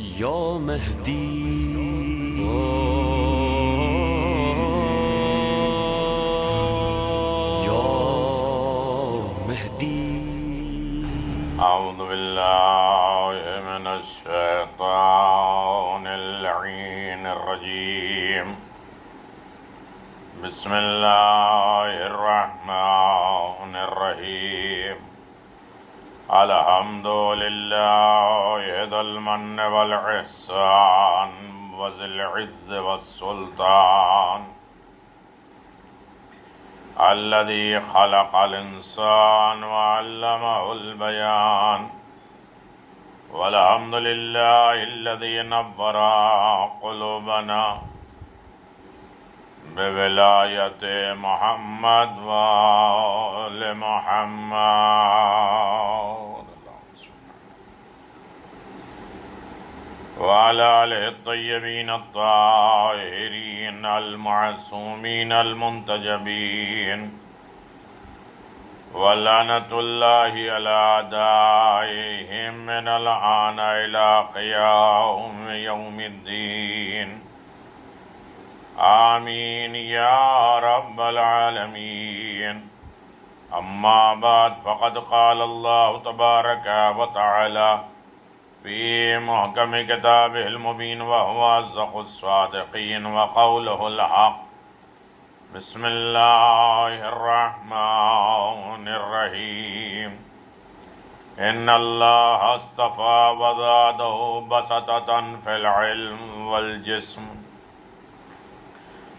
یا مهدی یا مهدی. اعوذ باللہ من الشیطان اللعین الرجیم. بسم اللہ الرحمن الرحیم. الحمد للہ ذی المن والاحسان وذی العز والسلطان الذي خلق الإنسان وعلمه البيان. والحمد لله الذي نور قلوبنا بولاية محمد وآل محمد وعلى آله الطيبين الطاهرين المعصومين المنتجبين. ولعنة الله على أعدائهم من الآن إلى قيام يوم الدين. آمين يا رب العالمين. أما بعد فقد قال الله تبارك وتعالى في محكم كتابه المبين وهو أصدق الصادقين وقوله الحق. بسم الله الرحمن الرحيم. إن الله اصطفى وزاده بسطة في العلم والجسم.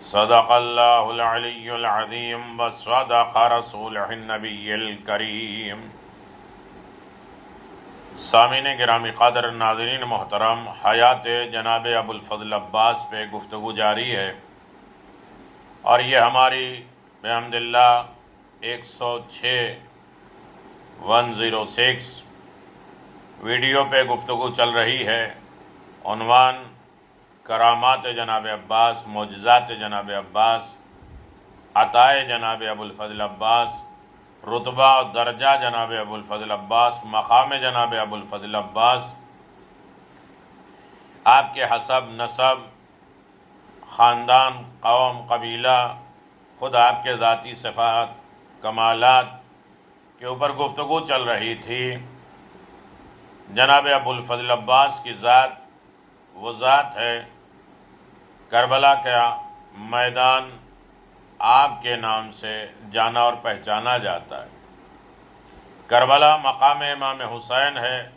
صدق الله العلي العظيم وصدق رسوله النبي الكريم. سامعین گرامی قدر، ناظرین محترم، حیات جناب ابوالفضل عباس پہ گفتگو جاری ہے، اور یہ ہماری بحمد اللہ 106 ویڈیو پہ گفتگو چل رہی ہے. عنوان کرامات جناب عباس، معجزات جناب عباس، عطائے جناب ابوالفضل عباس، رتبہ و درجہ جناب ابوالفضل عباس، مقام جناب ابوالفضل عباس، آپ کے حسب، نسب، خاندان، قوم، قبیلہ، خود آپ کے ذاتی صفات، کمالات کے اوپر گفتگو چل رہی تھی. جناب ابوالفضل عباس کی ذات وہ ذات ہے، کربلا کا میدان آپ کے نام سے جانا اور پہچانا جاتا ہے. کربلا مقام امام حسین ہے،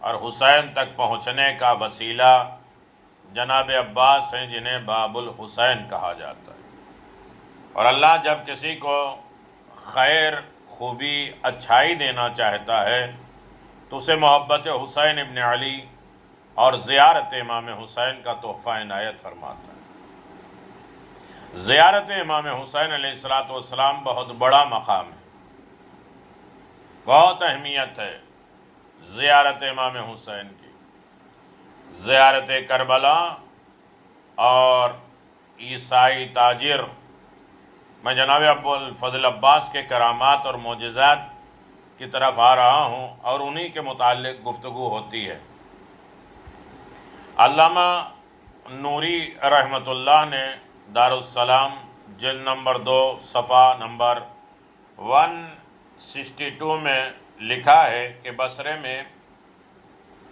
اور حسین تک پہنچنے کا وسیلہ جناب عباس ہیں، جنہیں باب الحسین کہا جاتا ہے. اور اللہ جب کسی کو خیر، خوبی، اچھائی دینا چاہتا ہے تو اسے محبت حسین ابن علی اور زیارت امام حسین کا تحفہ عنایت فرماتا ہے. زیارت امام حسین علیہ السلام بہت بڑا مقام ہے، بہت اہمیت ہے زیارت امام حسین کی. زیارت کربلا اور عیسائی تاجر، میں جناب ابوالفضل عباس کے کرامات اور معجزات کی طرف آ رہا ہوں، اور انہی کے متعلق گفتگو ہوتی ہے. علامہ نوری رحمۃ اللہ نے دارالسلام جلد نمبر 2 صفحہ نمبر 162 میں لکھا ہے کہ بصرے میں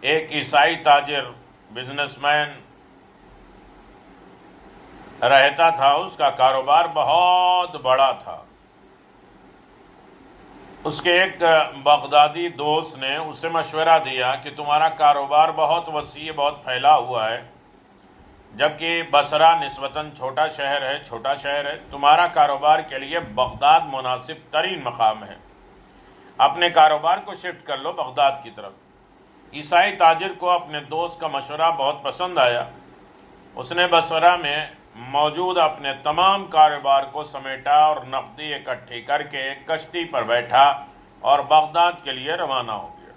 ایک عیسائی تاجر، بزنس مین رہتا تھا. اس کا کاروبار بہت بڑا تھا. اس کے ایک بغدادی دوست نے اسے مشورہ دیا کہ تمہارا کاروبار بہت وسیع، بہت پھیلا ہوا ہے، جبکہ بصرہ نسبتاً چھوٹا شہر ہے. تمہارا کاروبار کے لیے بغداد مناسب ترین مقام ہے. اپنے کاروبار کو شفٹ کر لو بغداد کی طرف. عیسائی تاجر کو اپنے دوست کا مشورہ بہت پسند آیا. اس نے بصرہ میں موجود اپنے تمام کاروبار کو سمیٹا اور نقدی اکٹھی کر کے ایک کشتی پر بیٹھا اور بغداد کے لیے روانہ ہو گیا.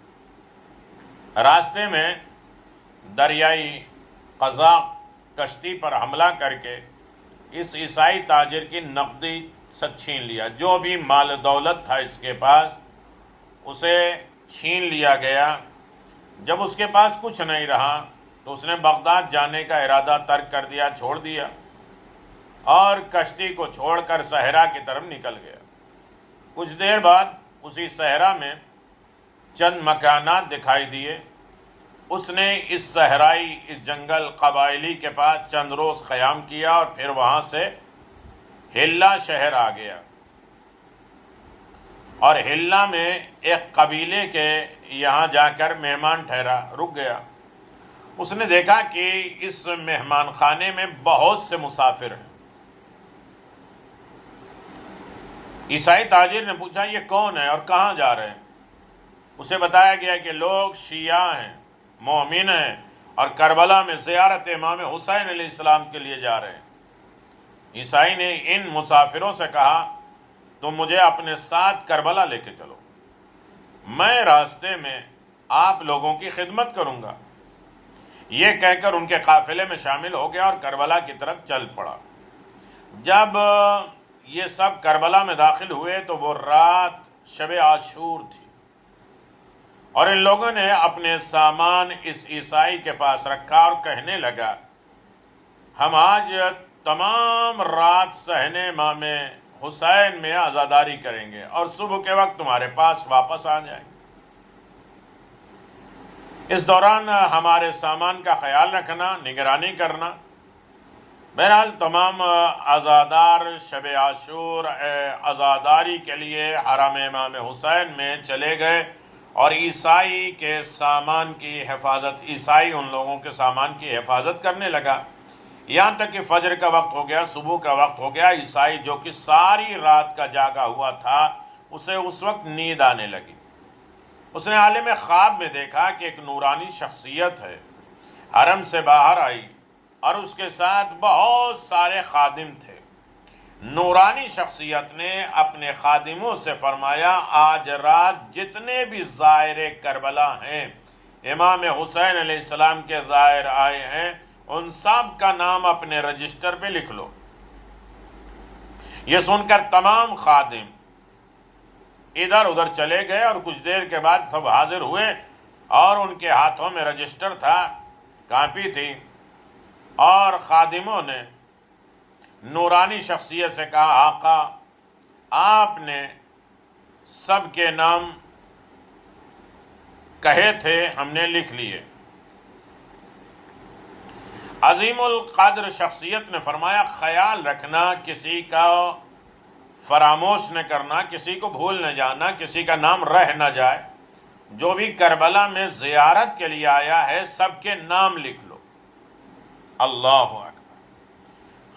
راستے میں دریائی قزاق کشتی پر حملہ کر کے اس عیسائی تاجر کی نقدی سب چھین لیا. جو بھی مال دولت تھا اس کے پاس اسے چھین لیا گیا. جب اس کے پاس کچھ نہیں رہا تو اس نے بغداد جانے کا ارادہ ترک کر دیا، چھوڑ دیا، اور کشتی کو چھوڑ کر صحرا کی طرف نکل گیا۔ کچھ دیر بعد اسی صحرا میں چند مکانات دکھائی دیے۔ اس نے اس صحرائی، اس جنگل قبائلی کے پاس چند روز قیام کیا اور پھر وہاں سے ہلا شہر آ گیا، اور ہلا میں ایک قبیلے کے یہاں جا کر مہمان ٹھہرا، رک گیا۔ اس نے دیکھا کہ اس مہمان خانے میں بہت سے مسافر ہیں۔ عیسائی تاجر نے پوچھا یہ کون ہے اور کہاں جا رہے ہیں؟ اسے بتایا گیا کہ لوگ شیعہ ہیں، مومن ہیں، اور کربلا میں زیارت امام حسین علیہ السلام کے لیے جا رہے ہیں۔ عیسائی نے ان مسافروں سے کہا تم مجھے اپنے ساتھ کربلا لے کے چلو، میں راستے میں آپ لوگوں کی خدمت کروں گا۔ یہ کہہ کر ان کے قافلے میں شامل ہو گیا اور کربلا کی طرف چل پڑا۔ جب یہ سب کربلا میں داخل ہوئے تو وہ رات شب عاشور تھی، اور ان لوگوں نے اپنے سامان اس عیسائی کے پاس رکھا اور کہنے لگا ہم آج تمام رات صحن امام حسین میں عزاداری کریں گے اور صبح کے وقت تمہارے پاس واپس آ جائیں گے۔ اس دوران ہمارے سامان کا خیال رکھنا، نگرانی کرنا۔ بہرحال تمام عزادار شب عاشور عزاداری کے لیے حرم امام حسین میں چلے گئے، اور عیسائی کے سامان کی حفاظت، عیسائی ان لوگوں کے سامان کی حفاظت کرنے لگا، یہاں تک کہ فجر کا وقت ہو گیا، صبح کا وقت ہو گیا۔ عیسائی جو کہ ساری رات کا جاگا ہوا تھا، اسے اس وقت نیند آنے لگی۔ اس نے عالم خواب میں دیکھا کہ ایک نورانی شخصیت ہے، حرم سے باہر آئی اور اس کے ساتھ بہت سارے خادم تھے۔ نورانی شخصیت نے اپنے خادموں سے فرمایا آج رات جتنے بھی زائر کربلا ہیں، امام حسین علیہ السلام کے زائر آئے ہیں، ان سب کا نام اپنے رجسٹر پہ لکھ لو۔ یہ سن کر تمام خادم ادھر ادھر چلے گئے، اور کچھ دیر کے بعد سب حاضر ہوئے، اور ان کے ہاتھوں میں رجسٹر تھا، کاپی تھی، اور خادموں نے نورانی شخصیت سے کہا آقا آپ نے سب کے نام کہے تھے، ہم نے لکھ لیے۔ عظیم القدر شخصیت نے فرمایا خیال رکھنا، کسی کا فراموش نہ کرنا، کسی کو بھول نہ جانا، کسی کا نام رہ نہ جائے۔ جو بھی کربلا میں زیارت کے لیے آیا ہے سب کے نام لکھ لو۔ اللہ اکبر۔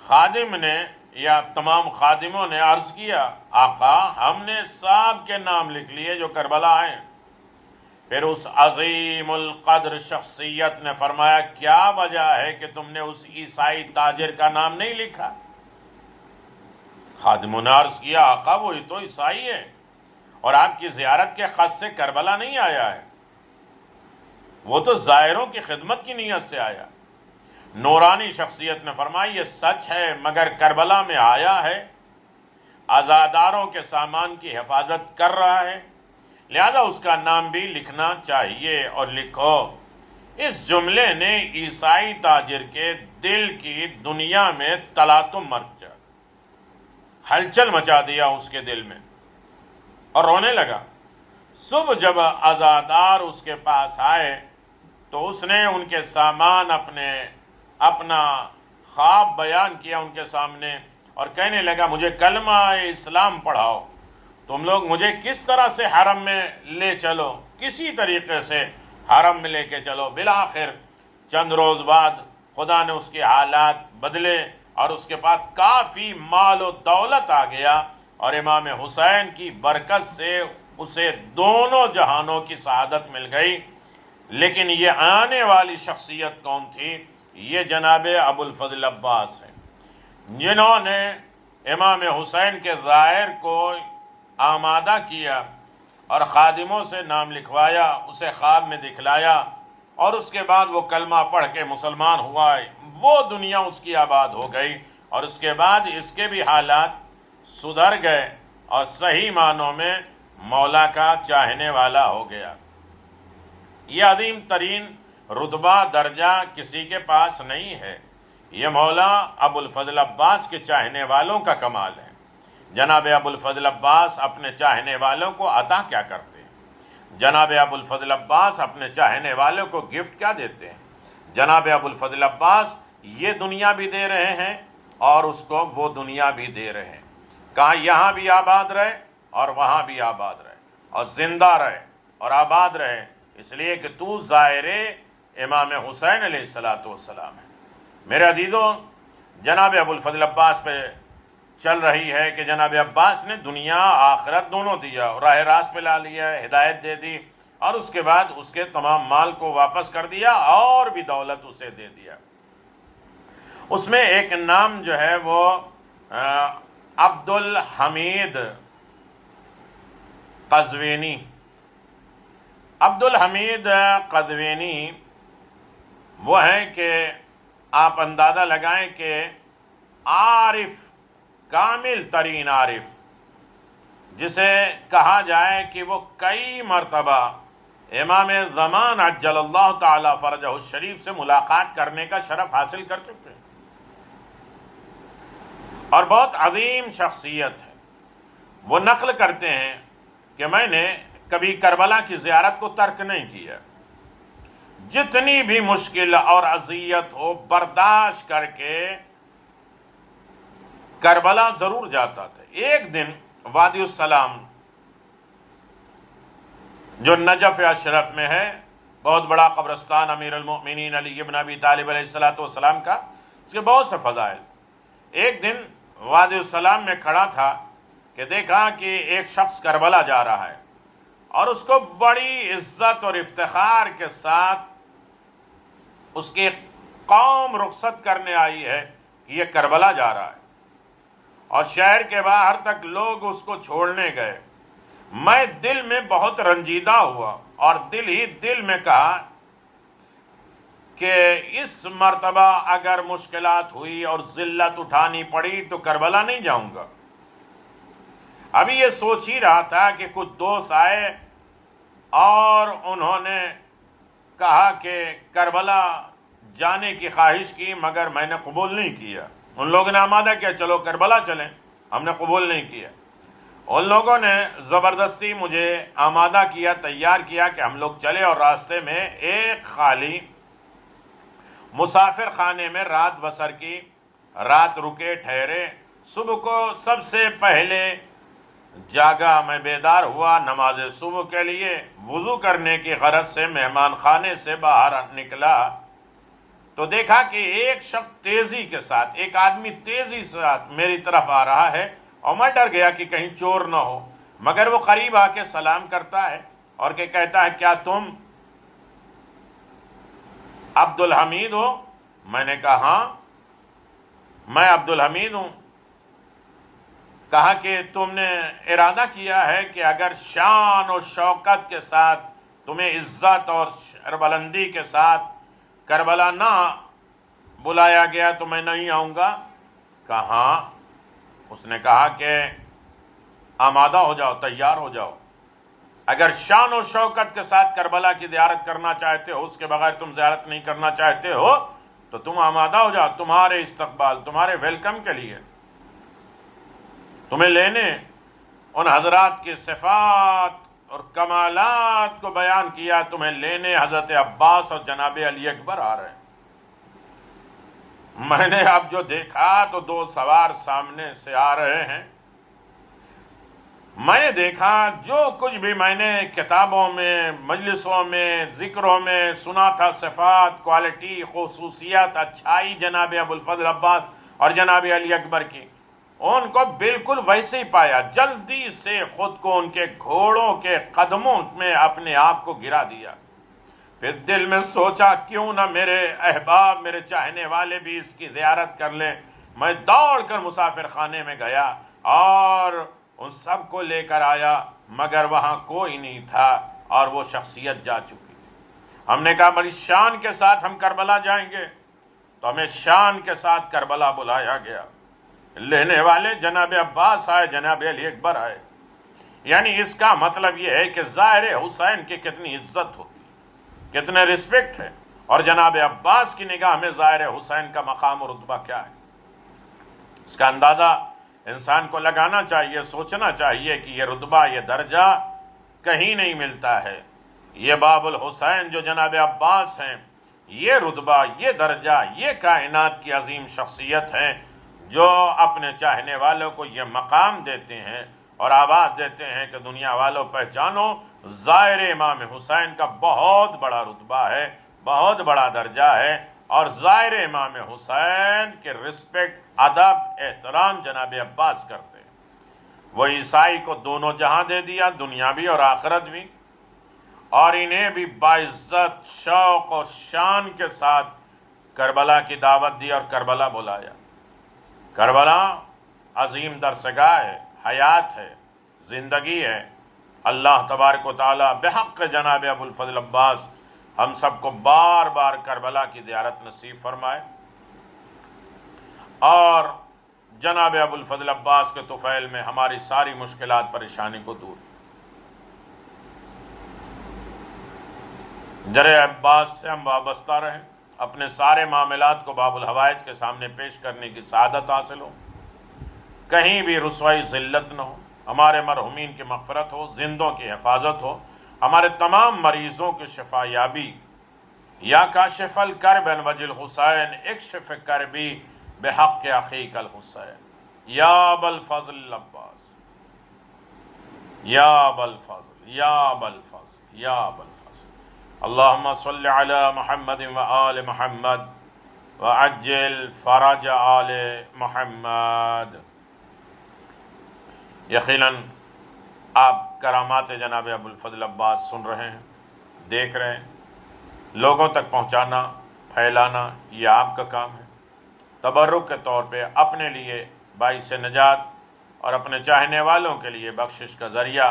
خادم نے یا تمام خادموں نے عرض کیا آقا ہم نے سب کے نام لکھ لیے جو کربلا آئے۔ پھر اس عظیم القدر شخصیت نے فرمایا کیا وجہ ہے کہ تم نے اس عیسائی تاجر کا نام نہیں لکھا؟ خادموں نے عرض کیا آقا وہی تو عیسائی ہے، اور آپ کی زیارت کے قصد سے کربلا نہیں آیا ہے، وہ تو زائروں کی خدمت کی نیت سے آیا۔ نورانی شخصیت نے فرمایا یہ سچ ہے، مگر کربلا میں آیا ہے، عزاداروں کے سامان کی حفاظت کر رہا ہے، لہذا اس کا نام بھی لکھنا چاہیے، اور لکھو۔ اس جملے نے عیسائی تاجر کے دل کی دنیا میں تلاطم مرچا، ہلچل مچا دیا اس کے دل میں، اور رونے لگا۔ صبح جب عزادار اس کے پاس آئے تو اس نے ان کے سامان اپنا خواب بیان کیا ان کے سامنے، اور کہنے لگا مجھے کلمہ اسلام پڑھاؤ، تم لوگ مجھے کس طرح سے حرم میں لے چلو، کسی طریقے سے حرم میں لے کے چلو۔ بالآخر چند روز بعد خدا نے اس کے حالات بدلے، اور اس کے پاس کافی مال و دولت آ گیا، اور امام حسین کی برکت سے اسے دونوں جہانوں کی سعادت مل گئی۔ لیکن یہ آنے والی شخصیت کون تھی؟ یہ جناب ابو الفضل عباس ہیں، جنہوں نے امام حسین کے ظاہر کو آمادہ کیا اور خادموں سے نام لکھوایا، اسے خواب میں دکھلایا، اور اس کے بعد وہ کلمہ پڑھ کے مسلمان ہوا، وہ دنیا اس کی آباد ہو گئی، اور اس کے بعد اس کے بھی حالات سدھر گئے اور صحیح معنوں میں مولا کا چاہنے والا ہو گیا۔ یہ عظیم ترین رتبہ درجہ کسی کے پاس نہیں ہے۔ یہ مولا ابو الفضل عباس کے چاہنے والوں کا کمال ہے۔ جناب ابو الفضل عباس اپنے چاہنے والوں کو عطا کیا کرتے ہیں؟ جناب ابو الفضل عباس اپنے چاہنے والوں کو گفٹ کیا دیتے ہیں؟ جناب ابو الفضل عباس یہ دنیا بھی دے رہے ہیں اور اس کو وہ دنیا بھی دے رہے ہیں۔ کہاں یہاں بھی آباد رہے اور وہاں بھی آباد رہے اور زندہ رہے اور آباد رہے، اس لیے کہ تو زائر امام حسین علیہ السلام ہے۔ میرے عزیزوں، جناب ابو الفضل عباس پہ چل رہی ہے کہ جناب عباس نے دنیا آخرت دونوں دیا اور راہ راست پہ لا لیا، ہدایت دے دی، اور اس کے بعد اس کے تمام مال کو واپس کر دیا اور بھی دولت اسے دے دیا۔ اس میں ایک نام جو ہے وہ عبد الحمید قزوینی، عبد الحمید قزوینی وہ ہیں کہ آپ اندازہ لگائیں کہ عارف، کامل ترین عارف، جسے کہا جائے کہ وہ کئی مرتبہ امام زمان عجل اللہ تعالی فرجہ الشریف سے ملاقات کرنے کا شرف حاصل کر چکے ہیں، اور بہت عظیم شخصیت ہے۔ وہ نقل کرتے ہیں کہ میں نے کبھی کربلا کی زیارت کو ترک نہیں کیا، جتنی بھی مشکل اور اذیت ہو برداشت کر کے کربلا ضرور جاتا تھا۔ ایک دن وادی السلام جو نجف اشرف میں ہے، بہت بڑا قبرستان امیر المؤمنین علی بن ابی طالب علیہ السلام کا، اس کے بہت سے فضائل۔ ایک دن وادی السلام میں کھڑا تھا کہ دیکھا کہ ایک شخص کربلا جا رہا ہے اور اس کو بڑی عزت اور افتخار کے ساتھ اس کی قوم رخصت کرنے آئی ہے کہ یہ کربلا جا رہا ہے، اور شہر کے باہر تک لوگ اس کو چھوڑنے گئے۔ میں دل میں بہت رنجیدہ ہوا اور دل ہی دل میں کہا کہ اس مرتبہ اگر مشکلات ہوئی اور ذلت اٹھانی پڑی تو کربلا نہیں جاؤں گا۔ ابھی یہ سوچ ہی رہا تھا کہ کچھ دوست آئے اور انہوں نے کہا کہ کربلا جانے کی خواہش کی، مگر میں نے قبول نہیں کیا۔ ان لوگوں نے آمادہ کیا چلو کربلا چلیں، ہم نے قبول نہیں کیا۔ ان لوگوں نے زبردستی مجھے آمادہ کیا، تیار کیا کہ ہم لوگ چلے، اور راستے میں ایک خالی مسافر خانے میں رات بسر کی، رات رکے ٹھہرے۔ صبح کو سب سے پہلے جاگا، میں بیدار ہوا نماز صبح کے لیے، وضو کرنے کی غرض سے مہمان خانے سے باہر نکلا تو دیکھا کہ ایک شخص تیزی کے ساتھ، ایک آدمی تیزی سے میری طرف آ رہا ہے، اور میں ڈر گیا کہ کہیں چور نہ ہو، مگر وہ قریب آ کے سلام کرتا ہے اور کہ کہتا ہے کیا تم عبد الحمید ہو؟ میں نے کہا ہاں میں عبد الحمید ہوں۔ کہا کہ تم نے ارادہ کیا ہے کہ اگر شان و شوکت کے ساتھ، تمہیں عزت اور بلندی کے ساتھ کربلا نہ بلایا گیا تو میں نہیں آؤں گا؟ کہا ہاں۔ اس نے کہا کہ آمادہ ہو جاؤ، تیار ہو جاؤ، اگر شان و شوکت کے ساتھ کربلا کی زیارت کرنا چاہتے ہو، اس کے بغیر تم زیارت نہیں کرنا چاہتے ہو تو تم آمادہ ہو جاؤ، تمہارے استقبال، تمہارے ویلکم کے لیے، تمہیں لینے۔ ان حضرات کی صفات اور کمالات کو بیان کیا، تمہیں لینے حضرت عباس اور جناب علی اکبر آ رہے ہیں۔ میں نے اب جو دیکھا تو دو سوار سامنے سے آ رہے ہیں۔ میں نے دیکھا جو کچھ بھی میں نے کتابوں میں، مجلسوں میں، ذکروں میں سنا تھا، صفات، کوالٹی، خصوصیات، اچھائی جناب ابو الفضل عباس اور جناب علی اکبر کی، ان کو بالکل ویسے ہی پایا۔ جلدی سے خود کو ان کے گھوڑوں کے قدموں میں اپنے آپ کو گرا دیا۔ پھر دل میں سوچا کیوں نہ میرے احباب، میرے چاہنے والے بھی اس کی زیارت کر لیں۔ میں دوڑ کر مسافر خانے میں گیا اور ان سب کو لے کر آیا، مگر وہاں کوئی نہیں تھا اور وہ شخصیت جا چکی تھی۔ ہم نے کہا بڑی شان کے ساتھ ہم کربلا جائیں گے، تو ہمیں شان کے ساتھ کربلا بلایا گیا۔ لینے والے جناب عباس آئے، جناب علی اکبر آئے۔ یعنی اس کا مطلب یہ ہے کہ ظاہر حسین کی کتنی عزت ہوتی، کتنے رسپیکٹ ہے، اور جناب عباس کی نگاہ میں ظاہر حسین کا مقام و رتبہ کیا ہے، اس کا اندازہ انسان کو لگانا چاہیے، سوچنا چاہیے کہ یہ رتبہ، یہ درجہ کہیں نہیں ملتا ہے۔ یہ باب الحسین جو جناب عباس ہیں، یہ رتبہ، یہ درجہ، یہ کائنات کی عظیم شخصیت ہیں جو اپنے چاہنے والوں کو یہ مقام دیتے ہیں اور آواز دیتے ہیں کہ دنیا والوں پہچانو، زائر امام حسین کا بہت بڑا رتبہ ہے، بہت بڑا درجہ ہے، اور زائر امام حسین کے رسپیکٹ، ادب، احترام جناب عباس کرتے ہیں۔ وہ عیسائی کو دونوں جہاں دے دیا، دنیا بھی اور آخرت بھی، اور انہیں بھی باعزت، شوق اور شان کے ساتھ کربلا کی دعوت دی اور کربلا بلایا۔ کربلا عظیم درسگاہ ہے، حیات ہے، زندگی ہے۔ اللہ تبارک و تعالیٰ بحق جناب ابو الفضل عباس ہم سب کو بار بار کربلا کی زیارت نصیب فرمائے، اور جناب ابو الفضل عباس کے طفیل میں ہماری ساری مشکلات پریشانی کو دور۔ در عباس سے ہم وابستہ رہیں، اپنے سارے معاملات کو باب الحوائج کے سامنے پیش کرنے کی سعادت حاصل ہو، کہیں بھی رسوائی ذلت نہ ہو، ہمارے مرحومین کی مغفرت ہو، زندوں کی حفاظت ہو، ہمارے تمام مریضوں کی شفا یابی۔ یا کاشف الکرب عن وجہ الحسین اکشف کربی بحق اخیک الحسین، یا ابا الفضل عباس، یا ابا الفضل، یا ابا الفضل، یا ابا الفضل۔ اللہم صل علی محمد و آل محمد وعجل فرج آل محمد۔ یقیناً آپ کرامات جناب ابو الفضل عباس سن رہے ہیں، دیکھ رہے ہیں، لوگوں تک پہنچانا، پھیلانا یہ آپ کا کام ہے۔ تبرک کے طور پہ اپنے لیے باعث نجات اور اپنے چاہنے والوں کے لیے بخشش کا ذریعہ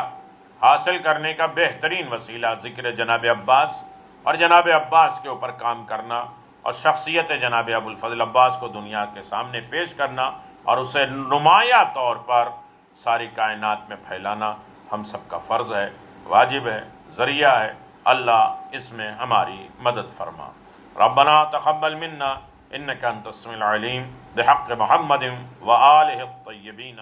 حاصل کرنے کا بہترین وسیلہ ذکر جناب عباس اور جناب عباس کے اوپر کام کرنا اور شخصیت جناب ابو الفضل عباس کو دنیا کے سامنے پیش کرنا اور اسے نمایاں طور پر ساری کائنات میں پھیلانا ہم سب کا فرض ہے، واجب ہے، ذریعہ ہے۔ اللہ اس میں ہماری مدد فرما۔ ربنا تقبل منا انک انت السمیع العلیم بحق محمد و آلہ الطیبین۔